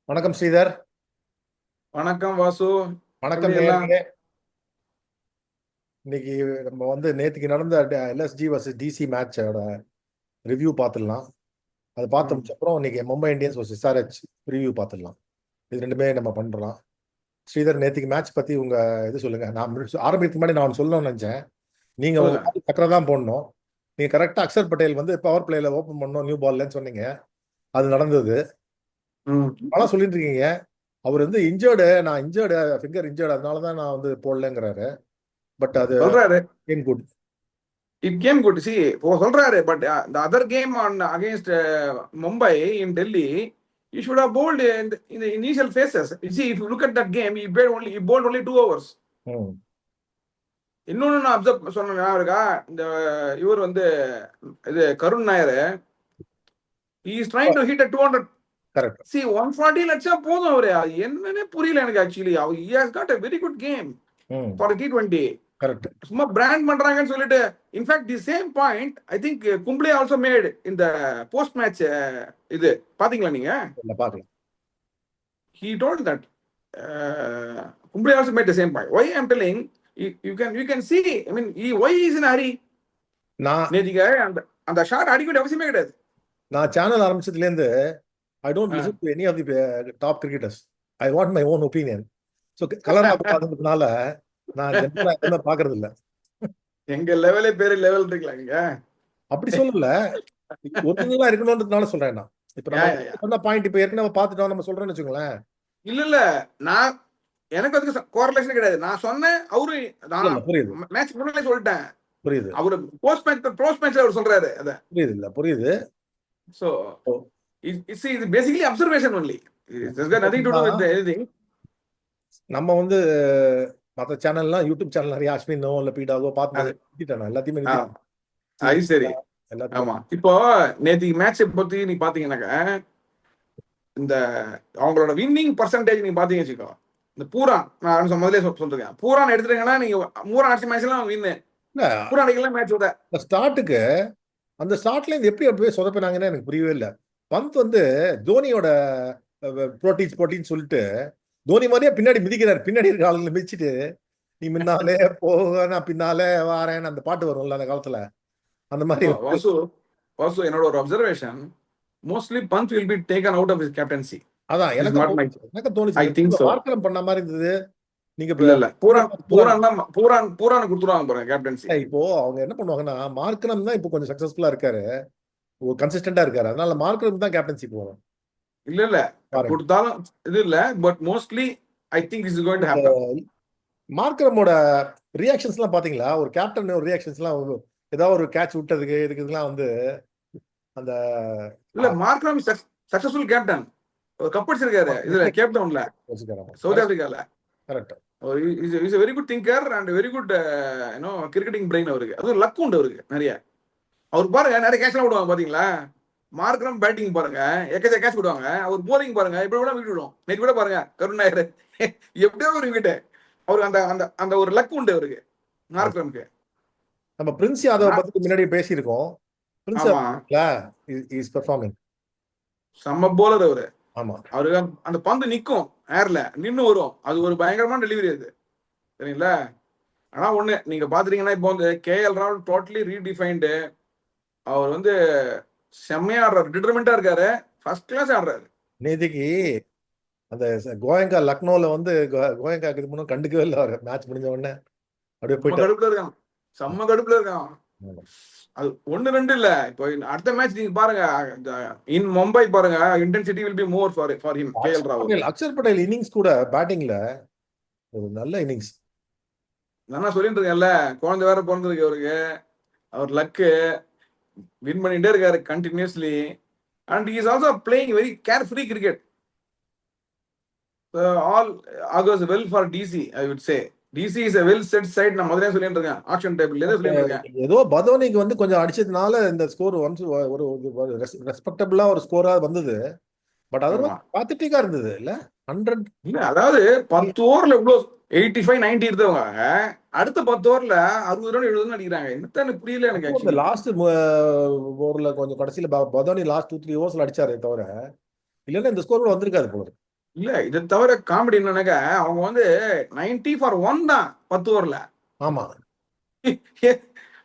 வணக்கம் ஸ்ரீதர். வணக்கம் வாசு. வணக்கம் எப்படி எல்லாம்? நேயர்களே. இன்னைக்கு நம்ம வந்து நேற்றுக்கு நடந்த எல்எஸ்ஜி வர்சஸ் டிசி மேட்சோட ரிவ்யூ பார்த்துடலாம். அது பார்த்து ம். முடிச்ச அப்புறம் இன்னைக்கு Mumbai Indians versus SRH review பார்த்துடலாம். இது ரெண்டுமே நம்ம பண்றோம். ஸ்ரீதர், நேற்றுக்கு மேட்ச் பத்தி உங்க இது சொல்லுங்க. நான் ஆரம்பிக்கிறதுக்கு முன்னாடி நான் ஒன்று சொல்லணும்னு நினைச்சேன். நீங்க உங்க சொல்லுங்க. கால் சக்கரை தான் போடணும். நீங்க கரெக்டா அக்ஷர் பட்டேல் வந்து பவர் பிளேல ஓப்பன் பண்ணணும் நியூ பால்லன்னு சொன்னீங்க. அது நடந்தது. ம். பல சொல்லிட்டு இருக்கீங்க. அவர் வந்து இன்ஜர்டு, நான் இன்ஜர்டு, ஃபிங்கர் இன்ஜர்டு, அதனால தான் நான் வந்து போடலங்கிறாரு. பட் அது சொல்றாரு. குட். இட் கேம் குட் சி சொல்றாரு. But the other game on against Mumbai in Delhi, he should have bowled in the initial phases. You see, if you look at that game, he bowled only 2 overs. ம். இன்னொன்னு நான் observe சொன்ன ஞாபகம் இருக்கா? இந்த இவர் வந்து இது Karun Nair, he is trying to hit a 200. Correct. See, 140 அடிச்சா போதும் அவரு. அது என்னன்னே புரியல எனக்கு ஆக்சுவலி. அவர் he has got a very good game ம். for a T20. கரெக்ட். சும்மா பிராண்ட் பண்றாங்கன்னு சொல்லிட்டு, in fact the same point I think Kumble also made இந்த போஸ்ட் மேட்ச் இது பாத்தீங்களா நீங்க? இல்ல பார்க்கலாம். He told that Kumble also made the same point. Why I am telling, you can see, I mean why is in hurry. நான் நேத்திக்கு அந்த அந்த ஷாட் அடிக்க வேண்டிய அவசியமே கிடையாது. நான் சேனல் ஆரம்பிச்சதுலேருந்து I don't listen to any of the top cricketers. I want my own opinion. So colour பார்த்ததுனால நான் ஜென்ரலா எதுவுமே பார்க்கறது இல்ல. எங்க லெவலே பேரு லெவல் இருக்குல்ல இங்க. அப்படி சொல்லல, ஒரிஜினலா இருக்கணும்ன்றதுனால சொல்றேன் நான். இப்ப நம்ம சொன்ன பாயிண்ட் இப்ப ஏற்கனவே பார்த்துட்டோம், நம்ம சொல்றோம்னு வச்சுக்கோங்களேன். இல்ல நான் எனக்கு அதுக்கு கோரிலேஷன் கிடையாது. நான் சொன்னேன், அவரு இல்ல, புரியுது மேட்ச் முன்னாலே சொல்லிட்டேன். புரியுது அவரு போஸ்ட் மேட்ச்ல அவர் சொல்றாரு அத. புரியுது இல்ல புரியுது. So it's basically observation only. It has got nothing to do with anything. நம்ம வந்து மற்ற சேனல்லாம் யூடியூப் சேனல் நிறைய அஸ்வினோ இல்ல பீடாவோ பார்த்து நிறுத்திட்டேன். எல்லாத்தையுமே அது சரி. எல்லாத்தையும். ஆமா, இப்போ நேத்திக்கு மேட்சை பத்தி நீ பாத்தீங்கன்னாக்க, இந்த அவங்களோட வின்னிங் பர்சன்டேஜ் நீங்க பாத்தீங்க வச்சுக்கோ. இந்த பூரான் நான் முதல்ல சொல்றேன், பூரான் எடுத்துட்டீங்கன்னா நீங்க பூரான் அடிச்ச மேட்ச்லாம் வின்னு. பூரான் அடிக்கலாம் மேட்ச் விட ஸ்டார்ட்டுக்கு அந்த ஸ்டார்ட்ல இருந்து எப்படி அப்படியே சொதப்பினாங்கன்னு எனக்கு புரியவே இல்லை. பந்த் வந்து தோனியோட புரோட்டீன்ஸ் சொல்லிட்டு தோனி மாதிரியே பின்னாடி மிதிக்கிறாரு. பின்னாடி இருக்க ஆளுங்களை மிதிச்சுட்டு நீ முன்னாலே போக நான் பின்னாலே வாரேன்னு அந்த பாட்டு வரும்ல அந்த காலத்துல, அந்த மாதிரி. வாசு என்னோட ஒரு observation, mostly Pant will be taken out of his captaincy. அதான் எனக்கு தோணுச்சு. வார்க்கலம் பண்ண மாதிரி இருந்தது. நீங்க இல்ல பூரான் கொடுத்துருவாங்க பாருங்க கேப்டன்சி. இப்போ அவங்க என்ன பண்ணுவாங்கன்னா, மார்க்கனம் தான் இப்போ கொஞ்சம் சக்சஸ்ஃபுல்லா இருக்காரு, கன்சிஸ்டன்டா இருக்காரு. அதனால மார்க்கனம் தான் கேப்டன்சி போவோம். இல்ல கொடுத்தாலும் இது இல்ல, but mostly I think is going to happen. மார்க்கரமோட ரியாக்ஷன்ஸ் எல்லாம் பாத்தீங்களா? ஒரு கேப்டன் ஒரு ரியாக்ஷன்ஸ் எல்லாம், ஏதாவது ஒரு கேட்ச் விட்டதுக்கு இதுக்குலாம் வந்து அந்த இல்ல, மார்க்கரம் சக்சஸ்ஃபுல் கேப்டன். ஒரு கப் அடிச்சிருக்காரு இதுல கேப் டவுன்ல சவுத் ஆப்பிரிக்கால. Correct. Is very good thinker and very good cricketing brain அவருக்கு. அதுவும் லக் உண்டு அவருக்கு நிறைய. அவருக்கு பாருங்க நிறைய கேட்ச் எல்லாம் விடுவாங்க பாத்தீங்களா? மார்க்கரம் பேட்டிங் பாருங்க எக்கச்சக்க கேட்ச் விடுவாங்க. அவர் போலிங் பாருங்க எப்படி கூட விட்டு விடும். நேற்று கூட பாருங்க கருண் நாயர் எப்படியோ ஒரு விக்கெட். அவருக்கு அந்த அந்த அந்த ஒரு லக் உண்டு அவருக்கு மார்க்கரம்க்கு. நம்ம பிரின்ஸ் யாதவ் பத்தி முன்னாடி பேசியிருக்கோம். Prince is performing. செம்ம போலர் அவரு. ஆமா, அவருக்கு அந்த பந்து நிக்கும் ஏர்ல நின்னு வரும். அது ஒரு பயங்கரமான டெலிவரி அது, சரிங்களா? ஆனா ஒண்ணு நீங்க பாத்துட்டீங்கன்னா, இப்போ வந்து கேஎல் ராகுல் டோட்டலி ரீடிஃபைன்டு. அவர் வந்து செம்மையா ஆடுறாரு, டிட்டர்மெண்டா இருக்காரு, ஃபர்ஸ்ட் கிளாஸ் ஆடுறாரு. நேத்திக்கு அந்த கோயங்கா லக்னோல வந்து கோயங்காக்கு இது முன்னும் கண்டுக்கவே இல்லை. அவர் மேட்ச் முடிஞ்ச உடனே அப்படியே போயிட்டு கடுப்புல இருக்கான், செம்ம கடுப்புல இருக்கான். அது 1-2 இல்ல. இப்போ அடுத்த மேட்ச் நீங்க பாருங்க, இன் மும்பை பாருங்க, intensity will be more for him. KL ராகுல், அக்ஷர் பட்டேல் இன்னிங்ஸ் கூட பேட்டிங்ல ஒரு நல்ல இன்னிங்ஸ். நான் சொல்லிட்டு இருக்கேன்ல, குழந்தை வேற பிறந்திருக்கு அவருக்கு. அவர் லக்கு வின் பண்ணிட்டே இருக்காரு continuously. And he is also playing very carefree cricket. All augurs well for DC, I would say. DC is a well set side. நான் முதல்ல சொல்லிட்டு இருக்கேன், ஆக்ஷன் டேபிள்ல சொல்லிட்டு இருக்கேன். ஏதோ பதோனிக்கு வந்து கொஞ்சம் அடிச்சதுனால இந்த ஸ்கோர் ஒரு ரெஸ்பெக்டபிளா ஒரு ஸ்கோரா வந்தது. பட் அது பாத்திட்டிக்கா இருந்தது இல்ல. 100 இல்ல, அதாவது 10 ஓவர்ல இவ்வளவு 85 90 இருந்தவங்க அடுத்த 10 ஓவர்ல 60 ரன் 70 ரன் அடிக்கிறாங்க. என்னன்னு புரியல எனக்கு ஆக்சுவலி. லாஸ்ட் ஓவர்ல கொஞ்சம் கடைசியில பதோனி லாஸ்ட் 2-3 ஓவர்ஸ்ல அடிச்சாரே தவிர, இல்லன்னா இந்த ஸ்கோர் கூட வந்திருக்காது போல. இல்ல இதை தவிர காமெடி என்னன்னாக்கா அவங்க வந்து 90 ஃபார் 1 தான் 10 ஓவர்ல. ஆமா.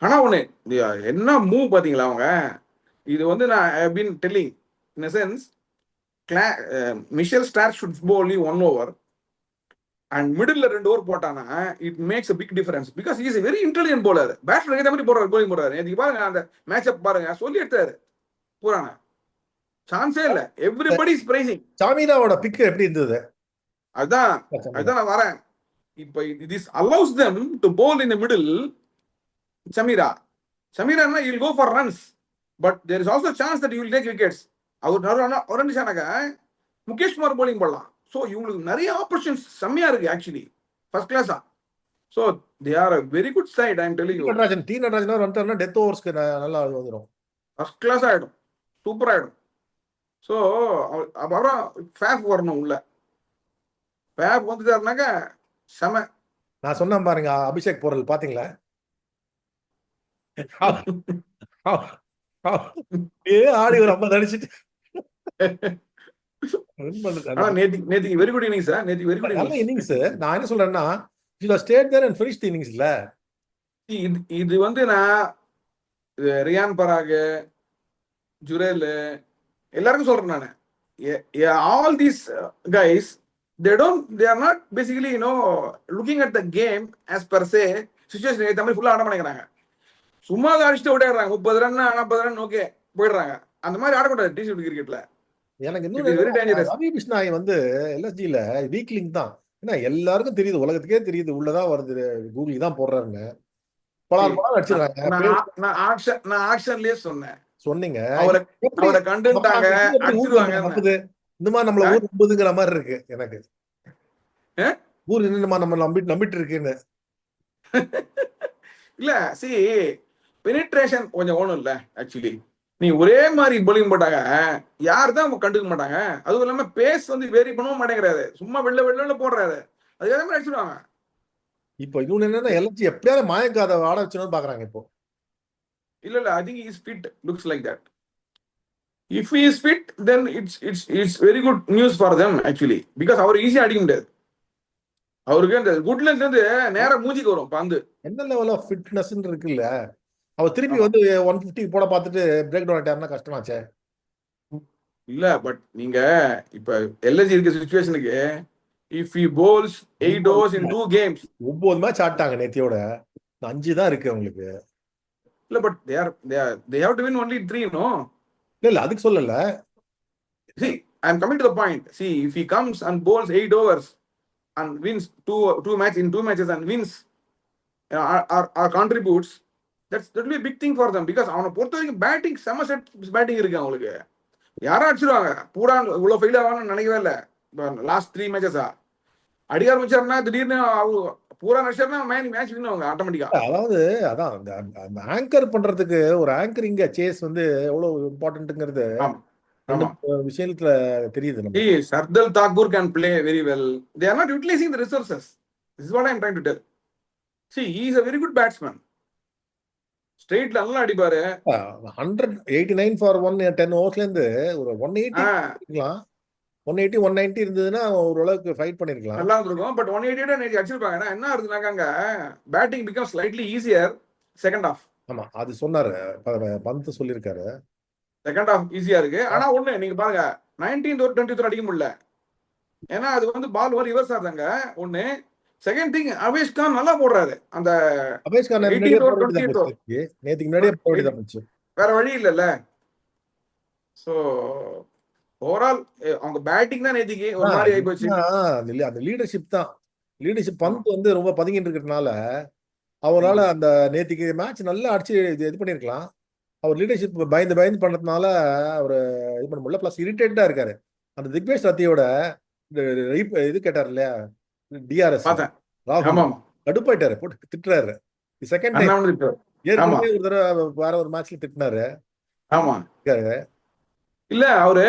ஆனா ஒண்ணு என்ன மூவ் பாத்தீங்களா அவங்க. இது வந்து நான் I been telling in sense Mitchell Starc should bowl 1 over and middle 2 over போட்டானா it makes a big difference because is very intelligent bowler. Batsman ஏற்ற மாதிரி போடுறாரு, போலிங் போடுறாரு. நேற்று பாருங்க அந்த மேட்சப் பாருங்க, சொல்லி எடுத்தாரு பூரான. சான்ஸே இல்ல. Everybody is praising. சாமினாவோட பிக் எப்படி இருந்தது? அதுதான் சாமினா. அதுதான் நான் வரேன். இப்ப this allows them to bowl in the middle. Chameera சமீரானா you will go for runs but there is also chance that you will take wickets. அவர் ஒரு நிமிஷம்னாக்க முகேஷ் குமார் போலிங் போடலாம். ஸோ இவங்களுக்கு நிறைய ஆப்பர்ச்சுனிட்டிஸ் செம்மையா இருக்கு ஆக்சுவலி, ஃபர்ஸ்ட் கிளாஸா. So they are a very good side. I am telling you. D Natarajan வந்துட்டாருன்னா death ஓவர்ஸ்க்கு நல்லா வந்துடும், ஃபர்ஸ்ட் கிளாஸ் ஆயிடும், சூப்பர் ஆயிடும். ஸோ அப்புறம் ஃபேப் வரணும் உள்ள. ஃபேப் வந்துட்டாருனாக்கா செம. நான் சொன்னேன் பாருங்க, அபிஷேக் போறல் பாத்தீங்களா? ஆடி ஒரு 50 அடிச்சுட்டு run பண்ணுது. ஆனா நேத்திக்கு வெரி குட் இன்னிங்ஸ் சார். நேத்திக்கு வெரி குட் நல்ல இன்னிங்ஸ். இன்னிங்ஸ். நான் என்ன சொல்றேன்னா, stayed there and finish the innings இல்ல. இது வந்து நான் ரியான் பராக், ஜுரேல் எல்லாருக்கும் சொல்றேன் நான். All these guys they are not basically looking at the game as per se situation. Tamil ஃபுல்லா ஆட மாட்டேங்கிறாங்க. சும்மா அடிச்சுட்டு ஓடிடுறாங்க. 30 ரன் 40 ரன் ஓகே போயிடுறாங்க. அந்த மாதிரி ஆடக்கூடாது T20 கிரிக்கெட்ல. எனக்கு இட் இஸ் வெரி இன்னும் டேஞ்சரஸ். ரவி பிஷ்னாய் வந்து எல்எஸ்ஜில வீக் லிங்க் தான். ஏன்னா எல்லாருக்கும் தெரியுது, உலகத்துக்கே தெரியுது, உள்ளதான் வருது, கூகுள் தான் போடுறாருன்னு. பலார் அடிச்சிருக்காங்க. நான் ஆக்ஷன்லயே சொன்னேன். சொன்னீங்க அவரை எப்படி அவரை கண்டுட்டாங்க, அடிச்சிருவாங்க. இந்த மாதிரி நம்மள ஊர் நம்புதுங்கிற மாதிரி இருக்கு எனக்கு. ஊர் என்னமா நம்ம நம்பிட்டு இருக்குன்னு. இல்ல சி பெனிட்ரேஷன் கொஞ்சம் ஒண்ணும் இல்ல ஆக்சுவலி. நீ ஒரே மாதிரி போலிங் போட்டாங்க யார் தான் கண்டுக்க மாட்டாங்க. அதுவும் இல்லாம பேஸ் வந்து வேரி பண்ணவும் மாட்டேங்கிறாரு, சும்மா வெளில போடுறாரு. அது எதாவது அடிச்சிடுவாங்க. இப்போ இன்னொன்னு என்னன்னா, எல்எஸ்ஜி எப்படியாவது மாயக்காத ஆட வச்சுன்னு பாக்குறாங்க இப்போ. இல்ல I think is fit, looks like that. If he is fit then it's very good news for them actually. Because அவர் ஈஸியா அடிக்க முடியாது. அவருக்கு அந்த குட்லெஸ் இருந்து நேரா மூஞ்சிக்கு வரும் பந்து. என்ன லெவல் ஆஃப் ஃபிட்னஸ் இருக்குல்ல. அவர் திருப்பி வந்து 150 போட பார்த்துட்டு பிரேக் டவுன் ஆயிட்டாருன்னா கஷ்டமாச்சே. இல்ல பட் நீங்க இப்ப எல்எஸ்ஜி இருக்க சிச்சுவேஷனுக்கு if he bowls 8 overs in 2 games 9 match ஆட்டாங்க நேத்தியோட, 5 தான் இருக்கு அவங்களுக்கு. இல்ல but they have to win only 3 no. இல்ல அதுக்கு சொல்லல. See I am coming to the point. See if he comes and bowls 8 overs and wins two matches and wins or contributes, that will be a big thing for them because அவனை பொறுத்த வரைக்கும் batting செம set batting இருக்கு அவங்களுக்கு. யாரும் அடிச்சிருவாங்க. பூரா இவ்வளவு fail ஆவான்னு நினைக்கவே இல்லை. லாஸ்ட் 3 மேட்சஸா அடிக்க ஆரம்பிச்சாருன்னா திடீர்னு பூரா நடிச்சாருன்னா மேட்ச் வின் அவங்க ஆட்டோமேட்டிக்கா. அதாவது அதான் அந்த ஆங்கர் பண்றதுக்கு ஒரு ஆங்கரிங் சேஸ் வந்து எவ்வளவு இம்பார்ட்டன்ட்ங்கிறது விஷயத்துல தெரியுது நமக்கு. Shardul Thakur can play very well. They are not utilizing the resources. This is what I am trying to tell. See, he is a very good batsman. ஸ்ட்ரெயிட்ல நல்லா அடிப்பாரு. 189 ஃபார் 10 ஓவர்ஸ்ல இருந்து ஒரு 180 இருக்கலாம். 180 190 இருந்ததுன்னா ஓரளவுக்கு ஃபைட் பண்ணிருக்கலாம், நல்லா இருந்திருக்கும். பட் 188 நேத்து அடிச்சிருப்பாங்க. என்ன இருக்குனாங்க batting become slightly easier second half. ஆமா அது சொன்னாரு, பந்த் சொல்லிருக்காரு. செகண்ட் ஹாஃப் ஈஸியா இருக்கு. ஆனா ஒண்ணு நீங்க பாருங்க 19th ஒரு 20th அடிக்க முடியல. ஏன்னா அது வந்து பால் ஒரு ரிவர்ஸ் ஆகுதாங்க ஒண்ணு. செகண்ட் திங் அவேஷ் கான் நல்லா போடுறாரு. அந்த அவேஷ் கான் நேத்துக்கு முன்னாடியே போயிட்டு போச்சு, வேற வழி இல்லல்ல. சோ ஓவரால் அவங்க பேட்டிங் தான் நேத்திக்கு ஒரு மாதிரி ஆயி போச்சு. அந்த லீடர்ஷிப் தான். லீடர்ஷிப் பந்த் வந்து ரொம்ப பதுங்கிட்டு இருக்கிறதுனால அவரால் அந்த நேத்திக்கு மேட்ச் நல்லா அடிச்சு இது பண்ணிருக்கலாம். அவர் லீடர்ஷிப் பயந்து பண்றதுனால அவர் இது பண்ண முடியல. பிளஸ் இரிட்டேட்டா இருக்காரு. அந்த திக்வேஷ் ரத்தியோட இது கேட்டார் இல்லையா, டிஆர்எஸ் ராகுல் கடுப்பாயிட்டாரு, போட்டு திட்டுறாரு. செகண்ட் டைம் ஏற்கனவே ஒரு தடவை வேற ஒரு மேட்ச்ல திட்டினாரு. ஆமா இல்ல அவர்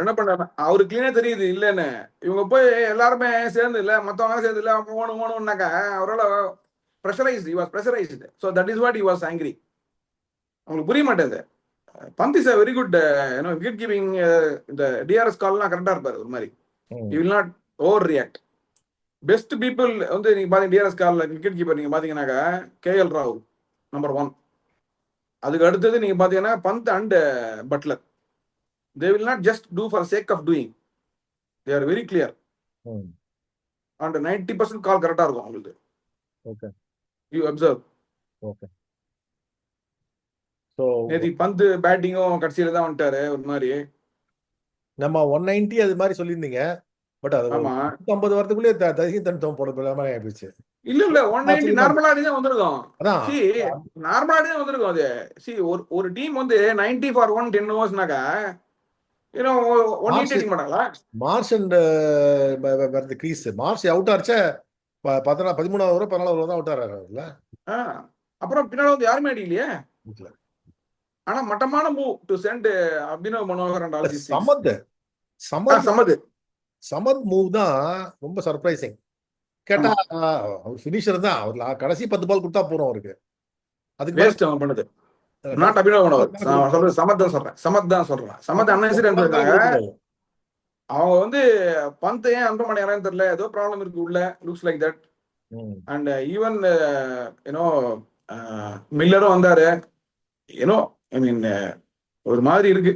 என்ன பண்றாரு, அவரு கிளீனா தெரியுது இல்லன்னு. இவங்க போய் எல்லாருமே சேர்ந்து இல்ல மத்தவங்க சேர்ந்து இல்ல ஓணுனாக்கா அவரால் pressurized. He was pressurized. So that is what he was angry. அவங்களுக்கு புரிய மாட்டேது. Pant is a very good wicket keeping. இந்த டிஆர்எஸ் கால்லாம் கரெக்டா இருப்பாரு ஒரு மாதிரி. You will not overreact. Best people வந்து நீங்க பாத்தீங்க டிஆர்எஸ் கார்ல விக்கெட் கீப்பர் நீங்க பாத்தீங்கன்னாக்கா கேஎல் ராகுல் நம்பர் 1. அதுக்கு அடுத்தது நீங்க பாத்தீங்கன்னா Pant and Butler. They will not just do for sake of doing. They are very clear. And 90% call கரெக்டா இருக்கும் அவங்களுக்கு. Okay. You observe. Okay. So நேத்தி பந்த் பேட்டிங்கும் கடைசியில தான் வந்துட்டாரு ஒரு மாதிரி. நம்ம 190 அது மாதிரி சொல்லியிருந்தீங்க. பட் அது ஆமா 150 வரதுக்குள்ளே தன் போட மாதிரி ஆயிடுச்சு. இல்ல 190 நார்மலா தான் வந்திருக்கும். அதான் சி நார்மலா தான் வந்திருக்கும் அது. சி ஒரு டீம் வந்து 90 ஃபார் 10 ஓவர்ஸ்னாக்கா ஏன்னா 180 அடிக்க மாட்டாங்களா? மார்ச் அண்ட் வருது கிரீஸ். மார்ச் அவுட் ஆச்சா 13வது ஓவர் 14வது ஓவர் தான் அவுட் ஆறாருல. அப்புறம் பின்னால வந்து யாருமே அடிக்கலையே. ஆனா மட்டமான move to send Abhinav Manohar and all these things. Samad move தான் ரொம்ப சர்ப்ரைசிங். கேட்டா அவர் ஃபினிஷர் தான். அவர் கடைசி 10 பால் கொடுத்தா போறோம் அவருக்கு. அதுக்கு வேஸ்ட் அவன் பண்ணது. நாட் அபினவ் மனோகர். சமத் தான் சொல்றேன். சமத் அன்னைசரி இருக்காங்க. அவங்க வந்து பந்த் ஏன் அனுப்ப மாட்டேங்கிறான்னு தெரியல. ஏதோ ப்ராப்ளம் இருக்கு உள்ள. Looks like that. And even you know மில்லரும் வந்தாரு. யூனோ ஐ மீன் ஒரு மாதிரி இருக்கு.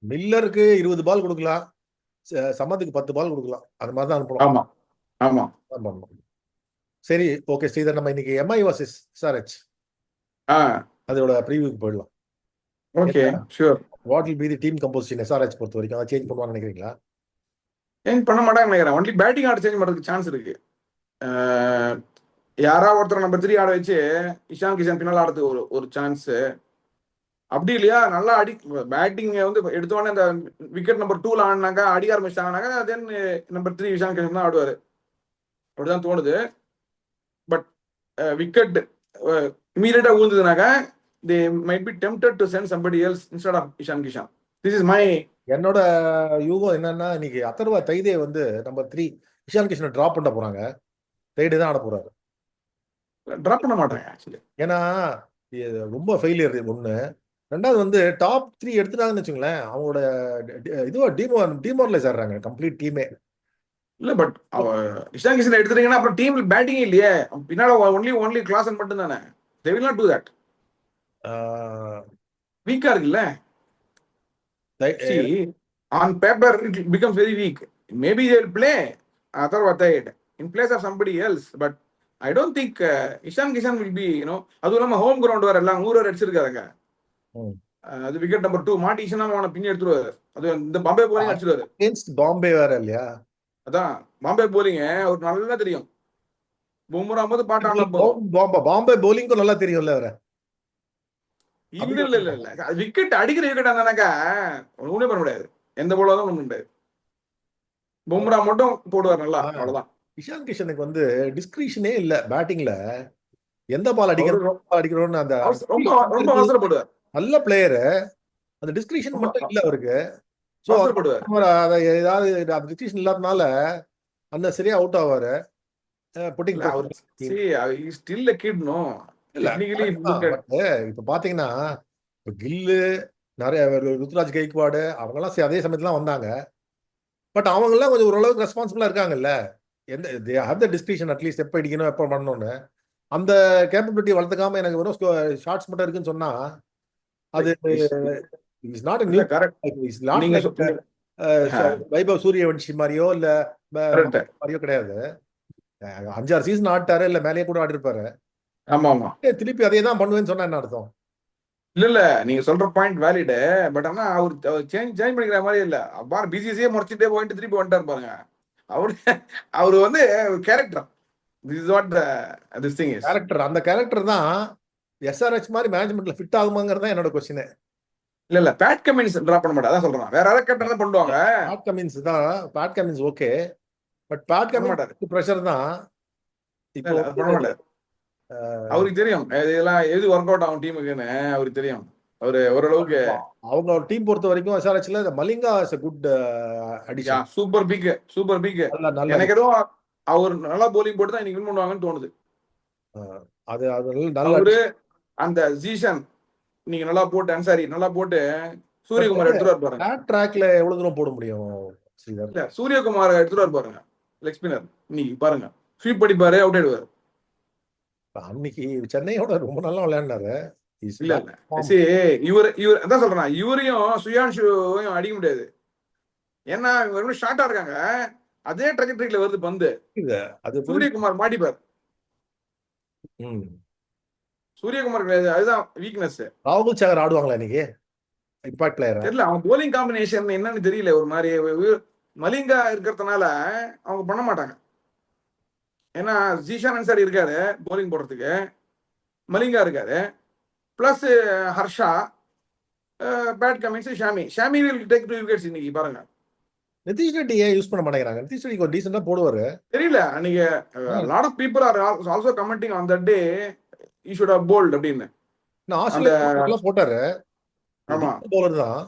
மில்லருக்கு 20 பால் கொடுக்கலாம், சமத்துக்கு 10 பால் கொடுக்கலாம். அது மாதிரி தான் அனுப்பணும். ஆமா ஆமா. சரி, ஓகே ஸ்ரீதர், நம்ம இன்னைக்கு எம்ஐ வர்சஸ் எஸ்ஆர்ஹெச் அதோட ப்ரீவியூக்கு போயிடலாம். Okay sure. What will be the team composition SRH பொறுத்த வரைக்கும்? அதை சேஞ்ச் பண்ணுவான்னு நினைக்கிறீங்களா? சேஞ்ச் பண்ண மாட்டாங்க நினைக்கிறேன். ஒன்லி பேட்டிங் ஆட சேஞ்ச் பண்ணுறதுக்கு சான்ஸ் இருக்கு. யாரா ஒருத்தர் நம்பர் 3 ஆட வச்சு இஷான் கிஷன் பின்னால் ஆடுறதுக்கு ஒரு சான்ஸ். அப்படி இல்லையா நல்லா பேட்டிங் வந்து எடுத்தோடனே இந்த விக்கெட் நம்பர் 2ல ஆடினாக்கா அடிக்க ஆரம்பிச்சிட்டாங்கனாக்கா தென் நம்பர் 3 இஷான் கிஷன் தான் ஆடுவார். அப்படிதான் தோணுது. பட் விக்கெட் இமீடியட்டா ஊந்துதுனாக்கா they might be tempted to send somebody else instead of Ishan Kishan. This is my என்னோட யூகம் என்னன்னா, இன்னைக்கு அதர்வா தைதே வந்து நம்பர் 3 இஷான் கிஷனை டிராப் பண்ண போறாங்க. தைடே தான் ஆட போறாரு. டிராப் பண்ண மாட்டாங்க ஆக்சுவலி. ஏன்னா ரொம்ப ஃபெயிலியர் ஒண்ணு. ரெண்டாவது வந்து டாப் 3 எடுத்துட்டாங்கன்னு வச்சுங்களேன், அவங்களோட இதுவா டிமோரலைஸ் ஆடுறாங்க கம்ப்ளீட் டீமே. இல்ல பட் இஷான் கிஷன் எடுத்துட்டீங்கன்னா அப்புறம் டீம்ல பேட்டிங் இல்லையே. பின்னால ஒன்லி கிளாசன் மட்டும் தானே. they will not do that. வீக்கா இருக்குல்ல. See, on paper it becomes very weak. Maybe they will play Atharva Thaid in place of somebody else, but I don't think Ishan Kishan will be, அதுவும் இல்லாம home ground வர எல்லாம் ஊரர் அடிச்சிருக்காருங்க. அது wicket number 2 மாட்டி இஷனா அவனை பின்னி எடுத்துருவாரு. அது இந்த பாம்பே போலிங் அடிச்சிருவாரு. அகைன்ஸ்ட் பாம்பே வேற இல்லையா? அதான் பாம்பே போலிங் அவருக்கு நல்லா தெரியும். பும்ரா போது பாட்டான பாம்பே போலிங்கும் நல்லா தெரியும்ல அவரை. இல்ல விக்கெட் அடிக்கிற விக்கெட் ஆனாக்கா ஒண்ணுமே பண்ண முடியாது. எந்த போலாதான் ஒண்ணு முடியாது. பும்ரா மட்டும் போடுவார் நல்லா, அவ்வளவுதான். இஷான் கிஷனுக்கு வந்து டிஸ்கிரிஷனே இல்ல பேட்டிங்ல. எந்த பால் அடிக்கிறோம்னு அந்த ரொம்ப அவசரப்படுவார். நல்ல பிளேயரு, அந்த டிஸ்கிரிஷன் மட்டும் இல்ல அவருக்கு. சோ அதை ஏதாவது அந்த டிஸ்கிரிஷன் இல்லாதனால அந்த சரியா அவுட் ஆவாரு. புட்டிங் ஸ்டில் a kid, no. இப்ப பாத்தீங்கன்னா கில்லு நிறைய ருத்ராஜ் கெய்க்வாடு அவங்க எல்லாம் அதே சமயத்துல வந்தாங்க. பட் அவங்க எல்லாம் கொஞ்சம் ஓரளவுக்கு ரெஸ்பான்சிபிளா இருக்காங்கல்ல. எந்த டிஸ்கிரிஷன் அட்லீஸ்ட் எப்ப அடிக்கணும் எப்ப பண்ணணும்னு அந்த கேப்பபிலிட்டி வளர்த்துக்காம எனக்கு வெறும் ஷார்ட்ஸ் மட்டும் இருக்குன்னு சொன்னா அது is not new correct. Vaibhav Suryavanshi மாதிரியோ இல்ல மாதிரியோ கிடையாது. 5-6 சீசன் ஆட்டாரு, இல்ல மேலேயே கூட ஆடி இருப்பாரு. ஆமா ஆமா. திருப்பி அதே தான் பண்ணுவேன்னு சொன்னா என்ன அர்த்தம்? இல்ல நீங்க சொல்ற பாயிண்ட் வேலிட். பட் ஆனா அவர் சேஞ்ச் பண்ணிக்கிற மாதிரி இல்ல. அப்பா பிசிசியே முடிச்சுட்டே போயிட்டு திருப்பி வந்துட்டாரு பாருங்க. அவரு வந்து character. This is what this thing is. Character. அந்த கேரக்டர் தான் எஸ்ஆர்ஹெச் மாதிரி மேனேஜ்மெண்ட்ல ஃபிட் ஆகுமாங்கிறது தான் என்னோட கொஸ்டின். இல்ல பேட் கமின்ஸ் டிராப் பண்ண மாட்டா, அதான் சொல்றேன். வேற யாராவது கேரக்டர் தான் பண்ணுவாங்க. பேட் கமின்ஸ் தான். Pat Cummins okay, but Pat Cummins pressure தான். இப்போ பண்ண மாட்டாரு. அவருக்கு தெரியும் இதெல்லாம் எது ஒர்க் அவுட் ஆகும் டீமுக்குன்னு அவருக்கு தெரியும். அவரு ஓரளவுக்கு அவங்க ஒரு டீம் பொறுத்த வரைக்கும் எஸ்ஆர்ஹெச்ல Malinga is a good addition. Super pick. எனக்கு ஏதோ அவர் நல்லா போலிங் போட்டு தான் இன்னைக்கு வின் பண்ணுவாங்கன்னு தோணுது. அது நல்ல அவரு அந்த ஜீஷன் நீங்க நல்லா போட்டு அன்சாரி நல்லா போட்டு சூரியகுமார் எடுத்துட்டு பாருங்க. பேட் ட்ராக்ல எவ்வளவு தூரம் போட முடியும்? ஸ்ரீதர். இல்ல சூரியகுமார் எடுத்துட்டு பாருங்க லெக் ஸ்பின்னர், இன்னைக்கு பாருங்க ஸ்வீப் படிப்பாரு, அவுட் ஆயிடுவாரு. அன்னைக்கு சென்னையோட ரொம்ப நல்லா விளையாடினாரு. He's இல்ல back இல்ல form. சரி, இவர் அதான் சொல்றேன், இவரையும் சுயான்ஷுவையும் அடிக்க முடியாது. ஏன்னா இவங்க ஷார்ட்டா இருக்காங்க, அதே ட்ரெஜெக்டரியில வருது பந்து. இது அது புரியுது. சூரியகுமார் மாட்டிப்பார். ம். சூரியகுமார் கிடையாது, அதுதான் வீக்னஸ். ராகுல் சாகர் ஆடுவாங்களா இன்னைக்கு? இம்பாக்ட் பிளேயரா? தெரியல, அவங்க போலிங் காம்பினேஷன் என்னன்னு தெரியல. ஒரு மாதிரி மலிங்கா இருக்கிறதுனால அவங்க பண்ண மாட்டாங்க. ஏன்னா ஜீஷான் அன்சாரி இருக்காரு போலிங் போடுறதுக்கு, மலிங்கா இருக்காரு, plus Harsha, Pat Cummins, Xiaomi will take 2 wickets இன்னைக்கு பாருங்க. நிதிஷ் ரெட்டி ஏன் யூஸ் பண்ண மாட்டேங்கிறாங்க? நிதிஷ் ரெட்டி ஒரு டீசெண்டா போடுவாரு. தெரியல, அன்னைக்கு lot of people are also commenting on that day he should have bowled அப்படின்னு. நான் அந்த ஆஸ்திரேலியா போட்டாரு. ஆமா பவுலர் தான்.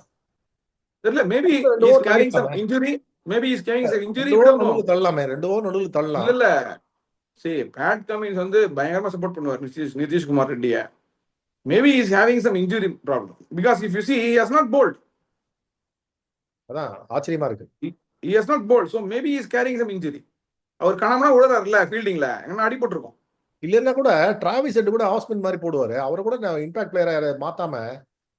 தெரியல, மேபி ரெண்டு இஸ் ஓவர் கேரிங் சம் தள்ளிடலாமே. Injury, maybe is carrying some injury, 2 வி ஓவர் டோன்ட் நோ. நடுவில் தள்ளலாமே. 2 ஓவர் நடுவில் இல்ல தள்ளலாம். இல்ல சரி, பேட் கமின்ஸ் வந்து பயங்கரமா சப்போர்ட் பண்ணுவார் நிதிஷ்குமார் ரெட்டியை. Maybe is having some injury problem, because if you see he has not bowled. அதான் ஆச்சரியமா இருக்கு. he has not bowled, so maybe he is carrying some injury. அவர் கணவனா உழறாருல ஃபீல்டிங்ல, எங்கன்னா அடிபட்டிருக்கும். இல்லைன்னா கூட டிராவிஸ் ஹெட் கூட ஆஃப் ஸ்பின் மாதிரி போடுவாரு. அவரை கூட நான் இம்பாக்ட் பிளேயரை மாத்தாம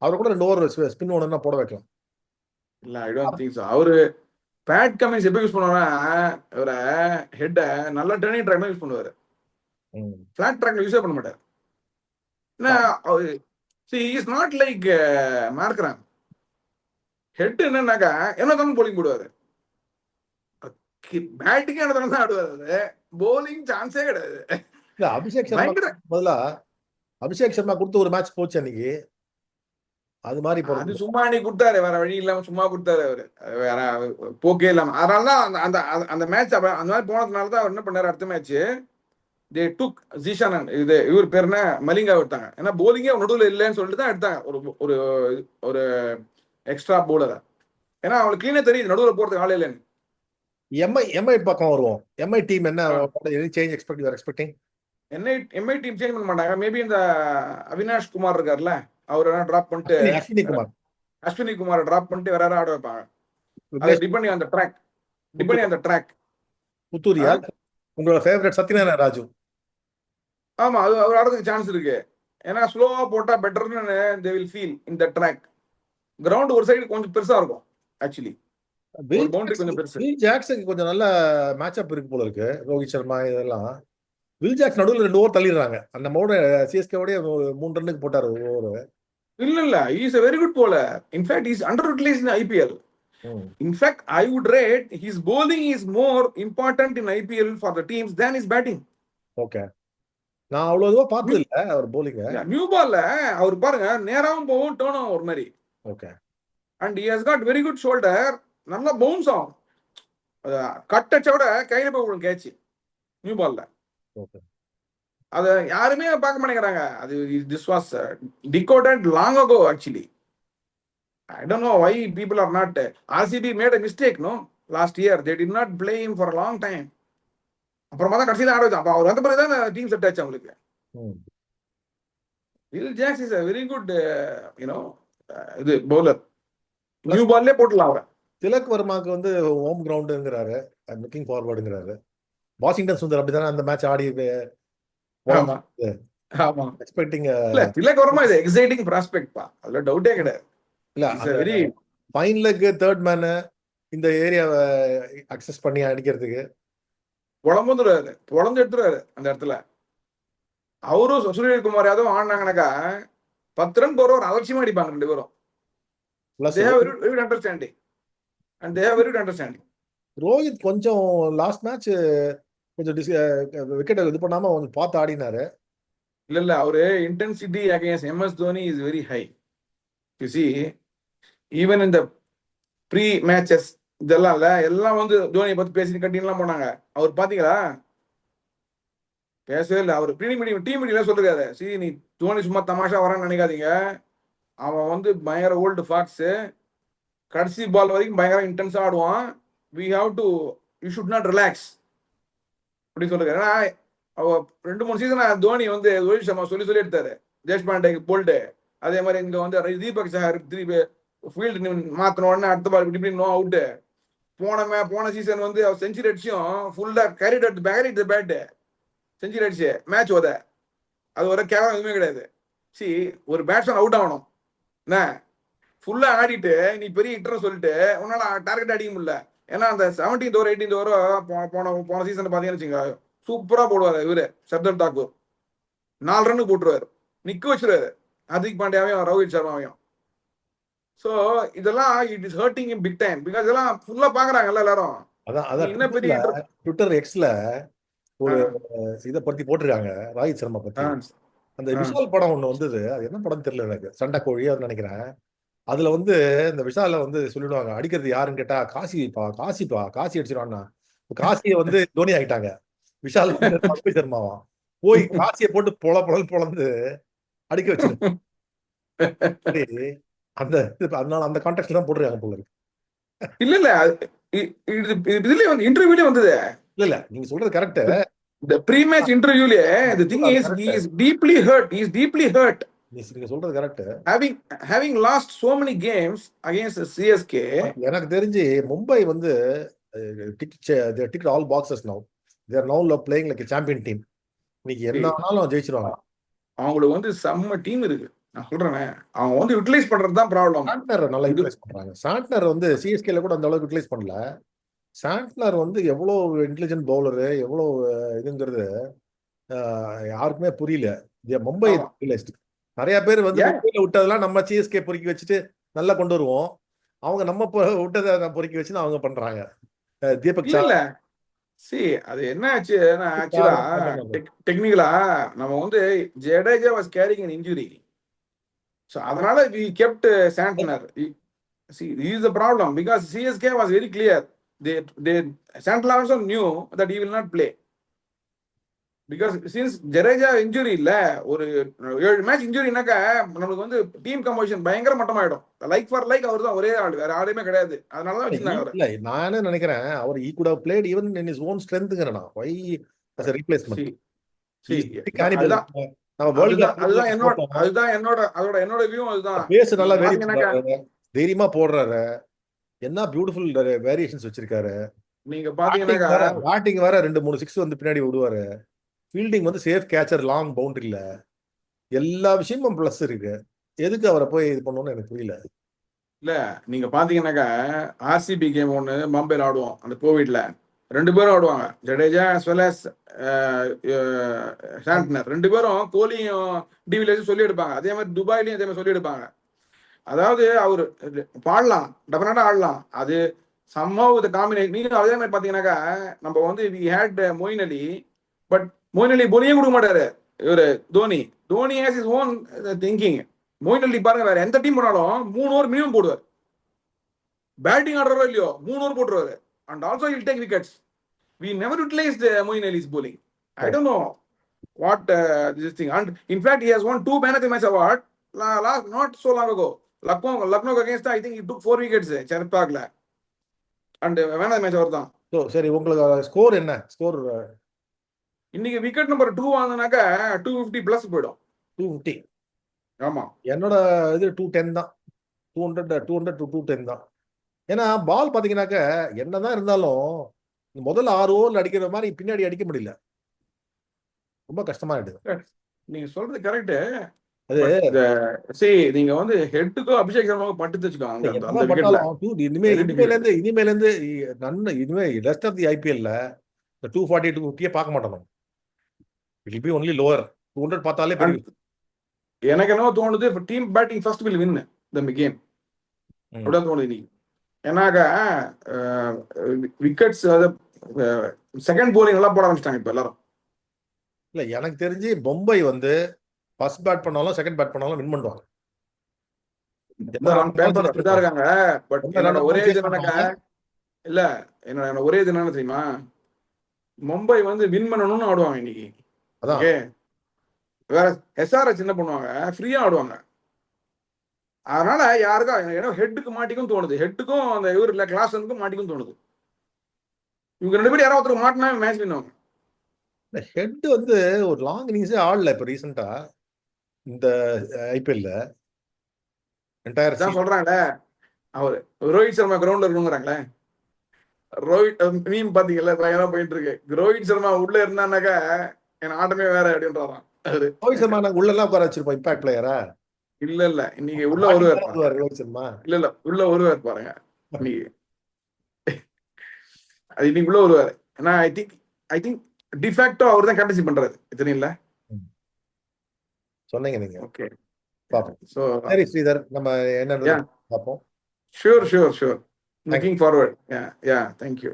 அவரை கூட 2 ஓவர் ஸ்பின் ஓனர்னா போட வைக்கலாம். இல்ல ஐ டோன்ட் திங்க் சோ. அவரு பேட் கமின்ஸ் எப்ப யூஸ் பண்ணுவாருன்னா, இவரை ஹெட்டை நல்லா டர்னிங் ட்ராக்ல யூஸ் பண்ணுவாரு, ஃபிளாட் ட்ராக்ல யூஸே பண்ண மாட்டார். ஏன்னா see he is not like Markram. Head என்னன்னாக்கா என்ன தான் போலிங் போடுவாரு, பேட்டிங் என்ன தான் ஆடுவாரு, போலிங் சான்ஸே கிடையாது. இல்ல அபிஷேக் சர்மா பயங்கர பதிலா அபிஷேக் சர்மா கொடுத்து ஒரு மேட்ச் போச்சு அன்னைக்கு. அது மாதிரி அது போறது. சும்மா அன்னைக்கு கொடுத்தாரு, வேற வழி இல்லாம சும்மா கொடுத்தாரு அவரு, வேற போக்கே இல்லாம. அதனாலதான் அந்த அந்த அந்த மேட்ச் அந்த மாதிரி போனதுனால தான் அவர் என்ன பண்ணாரு, அடுத்த மேட்ச் தே டுக் ஜீஷானன், இவர் பேர் என்ன, மலிங்கா எடுத்தாங்க. ஏன்னா போலிங்கே நடுவில் இல்லைன்னு சொல்லிட்டு தான் எடுத்தாங்க ஒரு ஒரு ஒரு எக்ஸ்ட்ரா போலரை. ஏன்னா அவங்களுக்கு கிளீனா தெரியுது நடுவில் போறதுக்கு ஆள் இல்லைன்னு. எம்ஐ பக்கம் வருவோம். எம்ஐ டீம் என்ன change expecting? Mi team change பண்ண மாட்டாங்க. மேபி இந்த அவினாஷ் குமார் இருக்காருல்ல, அவர் என்ன டிராப் பண்ணிட்டு அஸ்வினி குமார் டிராப் பண்ணிட்டு வேற யாராவது ஆட வைப்பாங்க. அது டிபெண்டிங் ஆன் தி ட்ராக். புத்தூரியா உங்களோட ஃபேவரட் சத்யநாராயண ராஜு? ஆமா, அது அவர் ஆடுறதுக்கு சான்ஸ் இருக்கு. ஏன்னா ஸ்லோவா போட்டா பெட்டர்னு they will feel in the track. Ground ஒரு சைடு கொஞ்சம் பெருசா இருக்கும் ஆக்சுவலி, ஒரு பவுண்டரி கொஞ்சம் பெருசு. வில் ஜாக்சனுக்கு கொஞ்சம் நல்ல மேட்ச் அப் இருக்கு போல இருக்கு. ரோஹித் சர்மா இதெல்லாம் வில் ஜாக்ஸ் நடுவில் 2 ஓவர் தள்ளிடுறாங்க. அந்த மோட சிஎஸ்கே உடைய 3 ரன்னுக்கு போட்டாரு ஓவர். இல்ல he is a very good bowler. In fact he is underutilized in IPL. In fact I would rate his bowling is more important in IPL for the teams than his batting. Okay, நான் அவ்வளவு பார்த்தது இல்ல அவர் bowling. New பால்ல அவர் பாருங்க நேராவும் போவும் turn ஆகும் ஒரு மாதிரி. Okay, and he has got very good shoulder, நல்லா பவுன்ஸ் ஆகும். கட் டச்சோட கையில போய் விடும் கேட்ச் நியூ பால்ல. ஓகே, அத யாருமே பார்க்க மாட்டேங்கிறாங்க. அது this was decoded long ago actually. I don't know why people are not. RCB made a mistake, no, last year they did not play him for a long time. அப்புறமா தான் கடைசியில ஆட வச்சான். அப்ப அவர் வந்த பிறகு தான் டீம் செட் ஆச்சு அவங்களுக்கு. Will Jacks is a very good இது பவுலர். நியூ பால்லே போட்டுலாம் அவரை. திலக் வர்மாக்கு வந்து ஹோம் கிரவுண்டுங்கிறாரு, லுக்கிங் ஃபார்வர்டுங்கிறாரு. வாஷிங்டன் சுந்தர் அப்படிதானே அந்த மேட்ச் ஆடி எக்ஸ்பெக்டிங். இல்ல திலக் வர்மா இது எக்ஸைட்டிங் ப்ராஸ்பெக்ட் பா, அதுல டவுட்டே கிடையாது. இல்ல very fine leg third man இந்த ஏரியாவை அக்சஸ் பண்ணி அடிக்கிறதுக்கு பொழந்து எடுத்துருவாரு அந்த இடத்துல. அவரும் சூரியகுமார் யாதவ் ஆடினாங்கனாக்கா 10 ரன் போற ஒரு அலட்சியமா அடிப்பாங்க 2 பேரும். ரோஹித் கொஞ்சம் லாஸ்ட் மேட்ச் கொஞ்சம் விக்கெட் இது பண்ணாம கொஞ்சம் பார்த்து ஆடினாரு. இல்ல அவரு intensity against MS Dhoni is very high. You see even in the pre matches இதெல்லாம் எல்லாம் வந்து தோனியை பத்தி பேசி கட்டின்லாம் போனாங்க. அவர் பாத்தீங்களா? பேசவே இல்லை. அவர் டீம் மீட்டிங்ல சொல்றாரு, சரி நீ தோனி சும்மா தமாஷா வரான்னு நினைக்காதீங்க, அவன் வந்து பயங்கர ஓல்டு ஃபாக்ஸ், கடைசி பால் வரைக்கும் பயங்கர இன்டென்ஸா ஆடுவான், யூ ஷுட் நாட் ரிலாக்ஸ் அப்படின்னு சொல்றாரு. ஏன்னா அவ 2-3 சீசன் தோனி வந்து ரோஹித் சர்மா சொல்லி எடுத்தாரு, தேஷ்பாண்டேக்கு போல்டு, அதே மாதிரி இங்க வந்து தீபக் சஹர் திருப்பி ஃபீல்டு மாத்தின உடனே அடுத்த பால் இப்படி நோ அவுட்டு, போன சீசன் வந்து அவர் செஞ்சுரி அடிச்சும் ஃபுல்லா கேரிட் பேட் செஞ்சுரி அடிச்சு மேட்ச் ஓத அது ஒரு கேவலம் எதுவுமே கிடையாது. சி ஒரு பேட்ஸ்மேன் அவுட் ஆகணும் என்ன ஃபுல்லா ஆடிட்டு நீ பெரிய ஹிட்டர் சொல்லிட்டு உன்னால டார்கெட் அடிக்க முடியல. ஏன்னா அந்த 17th ஓவர் 18th ஓவர் போன சீசன் பாத்தீங்கன்னு வச்சுங்க சூப்பரா போடுவாரு இவரு சர்தர் தாக்கூர் 4 ரன் போட்டுருவாரு, நிக்க வச்சிருவாரு ஹார்திக் பாண்டியாவையும் ரோஹித் சர்மாவையும். ஸோ இதெல்லாம் it is hurting in big time because இதெல்லாம் ஃபுல்லா பாக்குறாங்கல்ல எல்லாரும். அதான் நீ அதான் என்ன பெரிய ஹிட்டர். ட்விட்டர் எக்ஸ்ல ஒரு இதை பத்தி போட்டிருக்காங்க ரோஹித் சர்மா பத்தி. அந்த விஷால் படம் ஒண்ணு வந்தது, அது என்ன படம் தெரியல எனக்கு, சண்டை கோழி அது நினைக்கிறேன். அதுல வந்து இந்த விஷால வந்து சொல்லிடுவாங்க அடிக்கிறது யாருன்னு கேட்டா காசி அடிச்சிருவான்னா காசியை வந்து தோனி ஆகிட்டாங்க. விஷால் வந்து ரோஹித் சர்மாவா போய் காசியை போட்டு பொழந்து அடிக்க வச்சிருக்காங்க. அந்த அதனால அந்த கான்டெக்ட்ல தான் போட்டிருக்காங்க போல இருக்கு. இல்ல இல்ல இதுலயே வந்து இன்டர்வியூலயே வந்தது. இல்ல நீங்க சொல்றது correct. The pre-match interviewலயே the thing is he is deeply hurt. He is deeply hurt. நீங்க சொல்றது correct. Having lost so many games against CSK. எனக்கு தெரிஞ்சு மும்பை வந்து tick all boxes now. they are now playing like a champion team. இன்னைக்கு என்ன ஆனாலும் ஜெயிச்சிருவாங்க. அவங்களுக்கு வந்து செம்ம டீம் இருக்கு. நான் சொல்றேன் அவங்க வந்து யூட்டிலைஸ் பண்றது தான் ப்ராப்ளம். சாண்ட்னர் நல்லா யூட்டிலைஸ் பண்றாங்க. சாண்ட்னர் வந்து சிஎஸ்கேல கூட அந்த அளவுக்கு யூட்டிலைஸ் பண்ணல. சாண்ட்னர் வந்து எவ்வளவு இன்டெலிஜென்ட் பவுலரு, எவ்வளவு இதுங்கிறது யாருக்குமே புரியல. மும்பை நிறைய பேர் வந்து மும்பையில விட்டதெல்லாம் நம்ம சிஎஸ்கே பொறுக்கி வச்சுட்டு நல்லா கொண்டு வருவோம். அவங்க நம்ம விட்டதை பொறுக்கி வச்சு அவங்க பண்றாங்க. தீபக் இல்ல சி அது என்ன ஆச்சுன்னா ஆக்சுவலா டெக்னிக்கலா நம்ம வந்து Jadeja was carrying an injury. So அதனால we kept Santner. See, this is the problem because CSK was very clear. They Santner also knew that he will not play because since Jadeja injury இல்ல ஒரு 7 மேட்ச் இன்ஜுரினாக்க நமக்கு வந்து team composition பயங்கர மட்டமாயிடும். Like for like அவர் தான் ஒரே ஆள், வேற ஆளுமே கிடையாது. அதனால தான் வச்சிருந்தாங்க அவர். இல்ல நானே நினைக்கிறேன் அவர் he could have played even in his own strengthங்கறனா why as a replacement. அதுதான் என்னோட வியூ. அதுதான் பேஸ் நல்லா வெரி தைரியமா போடுறாரு. என்ன பியூட்டிஃபுல் வேரியேஷன்ஸ் வச்சிருக்காரு. நீங்க பாத்தீங்கன்னா பேட்டிங் வேற 2-3 6 வந்து பின்னாடி விடுவாரு. ஃபீல்டிங் வந்து சேஃப் கேச்சர், லாங் பவுண்டரியில எல்லா விஷயமும் பிளஸ் இருக்கு. எதுக்கு அவரை போய் இது பண்ணணும்னு எனக்கு புரியல. இல்ல நீங்க பாத்தீங்கன்னாக்கா ஆர்சிபி கேம் ஒண்ணு பாம்பேல ஆடுவோம் அந்த கோவிட்ல 2 பேரும் ஆடுவாங்க, Jadeja as well as Santner. 2 பேரும் கோலியும் டிவிலியர்ஸும் சொல்லி எடுப்பாங்க. அதே மாதிரி துபாயிலையும் அதே மாதிரி சொல்லி எடுப்பாங்க. அதாவது அவர் பாடலாம், டெஃபினட்டா ஆடலாம். அது சம்ஹவ் தி காம்பினேஷன். நீங்க அதே மாதிரி பாத்தீங்கன்னாக்கா நம்ம வந்து we had Moeen Ali, but Moeen Ali போலியே கொடுக்க மாட்டாரு இவரு Dhoni has his own thinking. Moeen Ali பாருங்க வேற எந்த டீம் போனாலும் 3 ஓவர் மினிமம் போடுவார். பேட்டிங் ஆடுறோ இல்லையோ 3 ஓவர் போட்டுருவாரு. And also he'll take wickets. We never utilized Moeen Ali's bowling. I don't know what this thing. And in fact, he has won 2 man of the match award not so long ago. Lucknow against I think he took 4 wickets Shared Parkla. And man of the match award தான். So சரி, உங்களுக்கு score என்ன? Score இன்னைக்கு wicket number 2 வாங்குனாக்க 250 plus போய்டும். 250. ஆமா, என்னோட இது 210 தான். 200 to 210 தான். ஏன்னா பால் பாத்தீங்கன்னாக்க என்னதான் இருந்தாலும் முதல்ல 6 ஓவர்ல அடிக்கிற மாதிரி பின்னாடி அடிக்க முடியல. ரொம்ப கஷ்டமா இருக்கு. நீங்க சொல்றது கரெக்ட். அது சரி, நீங்க வந்து ஹெட்டுக்கோ அபிஷேக் சர்மாவுக்கு பட்டு வச்சுக்கோங்க. இனிமேல இருந்து இனிமே ரெஸ்ட் ஆஃப் தி ஐபிஎல்ல 240 250 பார்க்க மாட்டோம். It will be only lower 200 பார்த்தாலே பெரிய. எனக்கு என்ன தோணுது, team batting first will win the game. அப்படிதான் தோணுது இன்னைக்கு. ஏன்னாக்கா விக்கெட்ஸ் செகண்ட் போலிங் எல்லாம் போட ஆரம்பிச்சிட்டாங்க இப்ப எல்லாரும். இல்ல எனக்கு தெரிஞ்சு மும்பை வந்து ஃபர்ஸ்ட் பேட் பண்ணாலும் செகண்ட் பேட் பண்ணாலும் வின் பண்ணுவாங்க. அப்படிதான் இருக்காங்க. பட் என்னோட ஒரே இது என்னக்கா இல்ல என்னோட ஒரே இது என்ன தெரியுமா, மும்பை வந்து வின் பண்ணணும்னு ஆடுவாங்க இன்னைக்கு. ஓகே, வேற எஸ்ஆர்எச் என்ன பண்ணுவாங்க, ஃப்ரீயா ஆடுவாங்க. அதனால யாருக்கும் ஹெட்டுக்கு மாட்டிக்கும் தோணுது, ஹெட்டுக்கும் அந்த இவர் இல்ல கிளாஸனுக்கும் மாட்டிக்கும் தோணுது. இவங்க 2 பேரும் யாராவது ஒருத்தர் மாட்டினா மேட்ச் வின்னுவாங்க. ஹெட் வந்து ஒரு லாங் இன்னிங்ஸே ஆடல இப்ப ரீசெண்டா இந்த ஐபிஎல்ல. என்டையர் சொல்றாங்களே அவர் ரோஹித் சர்மா கிரவுண்ட்ல இருக்குங்கிறாங்களே. ரோஹித் மீம் பாத்தீங்கல்ல, பயங்கரமா போயிட்டு இருக்கு. ரோஹித் சர்மா உள்ள இருந்தானாக்கா என் ஆட்டமே வேற அப்படின்றாராம் அவரு. ரோஹித் சர்மா நாங்க உள்ள எல்லாம் உட்கார வச்சிருப்போம் இம்பாக்ட் பிளேயரா. இல்ல இன்னைக்கு உள்ள வருவார் பாருங்க. ரோஹித் சர்மா இல்ல உள்ள வருவார் பாருங்க இன்னைக்கு. அது இன்னைக்கு உள்ள வருவாரு. ஏன்னா ஐ திங்க் டிஃபேக்டோ அவர் தான் கேப்டன்சி பண்றாரு, இத்தனை இல்ல. சொன்னீங்க நீங்க. ஓகே, பாப்போம். சோ சரி ஸ்ரீதர், நம்ம என்னன்றது Yeah. பார்ப்போம். Sure looking forward. Yeah thank you.